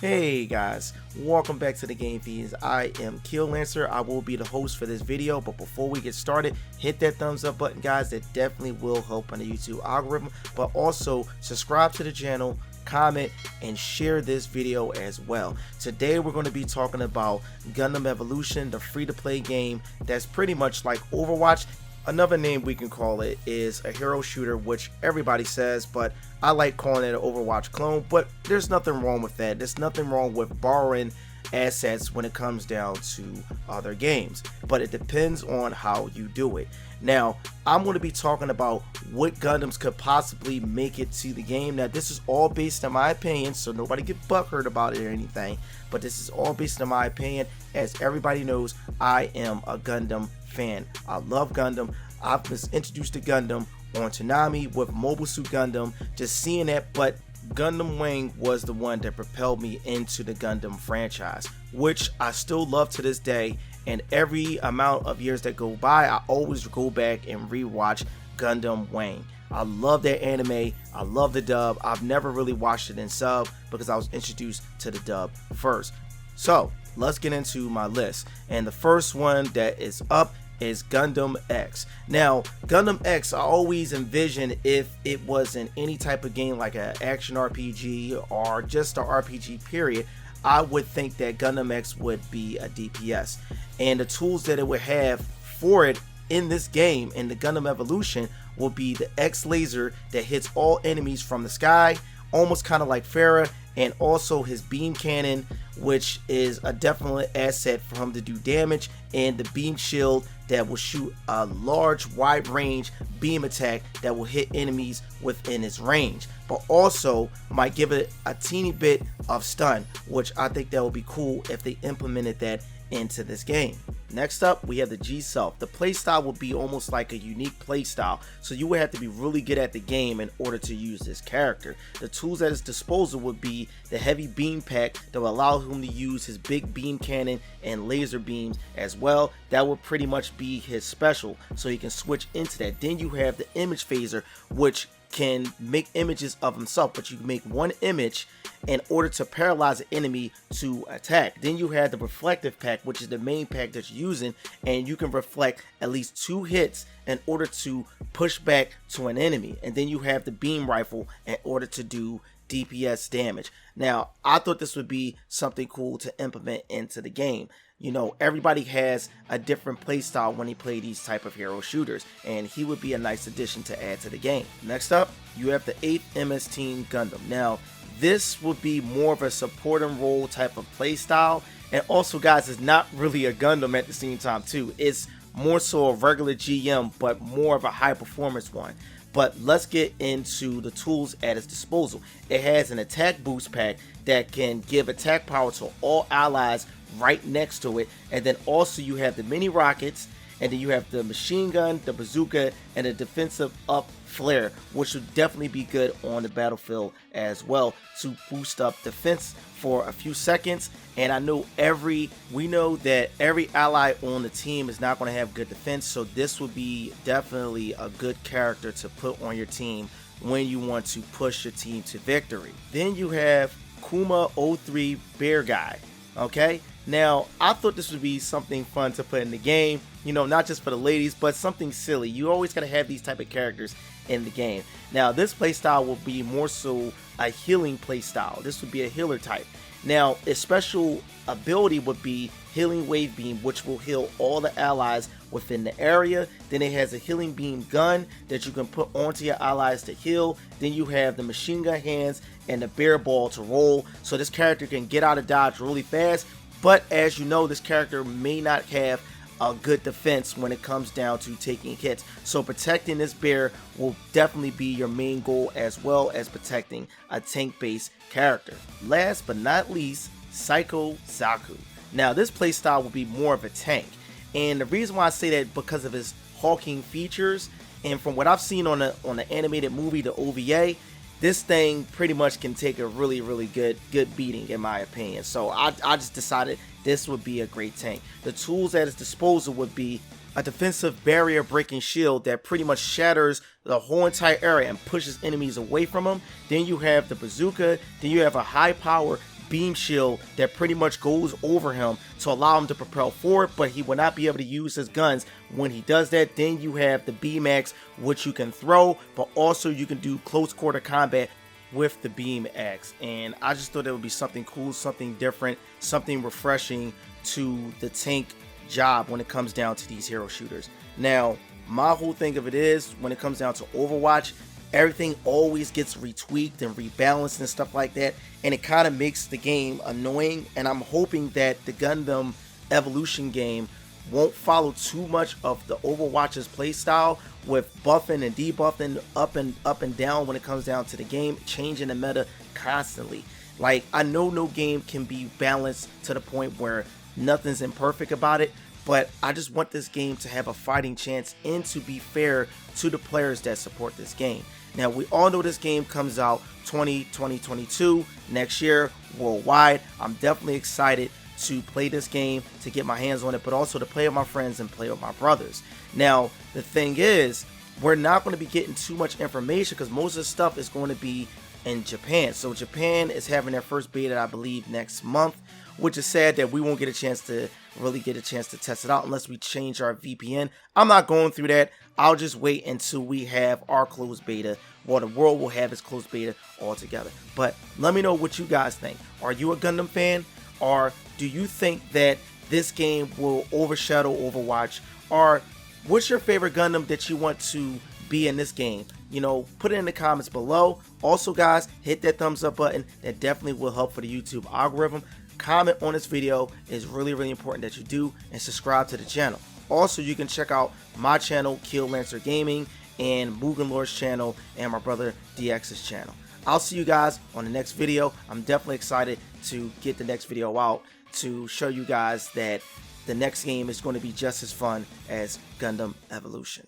Hey guys, welcome back to the Game Feeds. I am Kill Lancer. I will be the host for this video, but before we get started, hit that thumbs up button, guys. That definitely will help on the YouTube algorithm, but also subscribe to the channel, comment, and share this video as well. Today we're going to be talking about Gundam Evolution, the free-to-play game that's pretty much like Overwatch. Another name we can call it is a hero shooter, which everybody says, but I like calling it an Overwatch clone. But there's nothing wrong with that. There's nothing wrong with borrowing assets when it comes down to other games, but it depends on how you do it. Now, I'm going to be talking about what Gundams could possibly make it to the game. Now, this is all based on my opinion, so nobody get butthurt about it or anything, but this is all based on my opinion. As everybody knows, I am a Gundam fan. I love Gundam. I was introduced to Gundam on Toonami with Mobile Suit Gundam, just seeing that, but Gundam Wing was the one that propelled me into the Gundam franchise, which I still love to this day. And every amount of years that go by, I always go back and rewatch Gundam Wing. I love that anime. I love the dub. I've never really watched it in sub because I was introduced to the dub first. So let's get into my list. And the first one that is up is Gundam X. Now, Gundam X, I always envision if it wasn't any type of game like an action RPG or just an RPG period, I would think that Gundam X would be a DPS. And the tools that it would have for it in this game, in the Gundam Evolution, will be the X laser that hits all enemies from the sky, almost kind of like Farah, and also his beam cannon, which is a definite asset for him to do damage, and the beam shield that will shoot a large wide range beam attack that will hit enemies within its range, but also might give it a teeny bit of stun, which I think that would be cool if they implemented that into this game. Next up, we have the G-Self. The playstyle will be almost like a unique playstyle, so you would have to be really good at the game in order to use this character. The tools at his disposal would be the heavy beam pack that will allow him to use his big beam cannon and laser beams as well. That would pretty much be his special, so he can switch into that. Then you have the image phaser, which can make images of himself, but you can make one image in order to paralyze the enemy to attack. Then you have the reflective pack, which is the main pack that you're using, and you can reflect at least 2 hits in order to push back to an enemy. And then you have the beam rifle in order to do DPS damage. Now, I thought this would be something cool to implement into the game. You know, everybody has a different playstyle when they play these type of hero shooters, and he would be a nice addition to add to the game. Next up, you have the 8th MS Team Gundam. Now, this would be more of a supporting role type of playstyle, and also, guys, it's not really a Gundam at the same time too. It's more so a regular GM, but more of a high performance one. But let's get into the tools at its disposal. It has an attack boost pack that can give attack power to all allies right next to it, and then also you have the mini rockets, and then you have the machine gun, the bazooka, and the defensive up flare, which would definitely be good on the battlefield as well to boost up defense for a few seconds. And we know that every ally on the team is not going to have good defense, so this would be definitely a good character to put on your team when you want to push your team to victory. Then you have Kuma 03 Bear Guy. Okay, now I thought this would be something fun to put in the game, you know, not just for the ladies, but something silly. You always gotta have these type of characters in the game. Now, this playstyle will be more so a healing playstyle. This would be a healer type. Now, its special ability would be Healing Wave Beam, which will heal all the allies within the area. Then it has a Healing Beam gun that you can put onto your allies to heal. Then you have the machine gun hands and the bear ball to roll, so this character can get out of dodge really fast. But as you know, this character may not have a good defense when it comes down to taking hits, so protecting this bear will definitely be your main goal, as well as protecting a tank based character. Last but not least, Psycho Zaku. Now, this playstyle will be more of a tank, and the reason why I say that because of his hulking features, and from what I've seen on the animated movie, the OVA, this thing pretty much can take a really good beating, in my opinion. So I just decided this would be a great tank. The tools at its disposal would be a defensive barrier breaking shield that pretty much shatters the whole entire area and pushes enemies away from them. Then you have the bazooka. Then you have a high power beam shield that pretty much goes over him to allow him to propel forward, but he will not be able to use his guns. When he does that, then you have the beam axe, which you can throw, but also you can do close quarter combat with the beam axe. And I just thought it would be something cool, something different, something refreshing to the tank job when it comes down to these hero shooters. Now, my whole thing of it is, when it comes down to Overwatch, everything always gets retweaked and rebalanced and stuff like that, and it kind of makes the game annoying. And I'm hoping that the Gundam Evolution game won't follow too much of the Overwatch's playstyle with buffing and debuffing up and down when it comes down to the game, changing the meta constantly. Like, I know no game can be balanced to the point where nothing's imperfect about it, but I just want this game to have a fighting chance and to be fair to the players that support this game. Now, we all know this game comes out 2022 next year worldwide. I'm definitely excited to play this game, to get my hands on it, but also to play with my friends and play with my brothers. Now, the thing is, we're not going to be getting too much information because most of the stuff is going to be in Japan. So Japan is having their first beta, I believe, next month, which is sad that we won't get a chance to really get a chance to test it out unless we change our VPN. I'm not going through that. I'll just wait until we have our closed beta, or the world will have its closed beta altogether. But let me know what you guys think. Are you a Gundam fan? Or do you think that this game will overshadow Overwatch? Or what's your favorite Gundam that you want to be in this game? You know, put it in the comments below. Also, guys, hit that thumbs up button. That definitely will help for the YouTube algorithm. Comment on this video is really important that you do, and subscribe to the channel. Also, you can check out my channel, Kill Lancer Gaming, and Mugen Lord's channel, and my brother DX's channel. I'll see you guys on the next video. I'm definitely excited to get the next video out to show you guys that the next game is going to be just as fun as Gundam Evolution.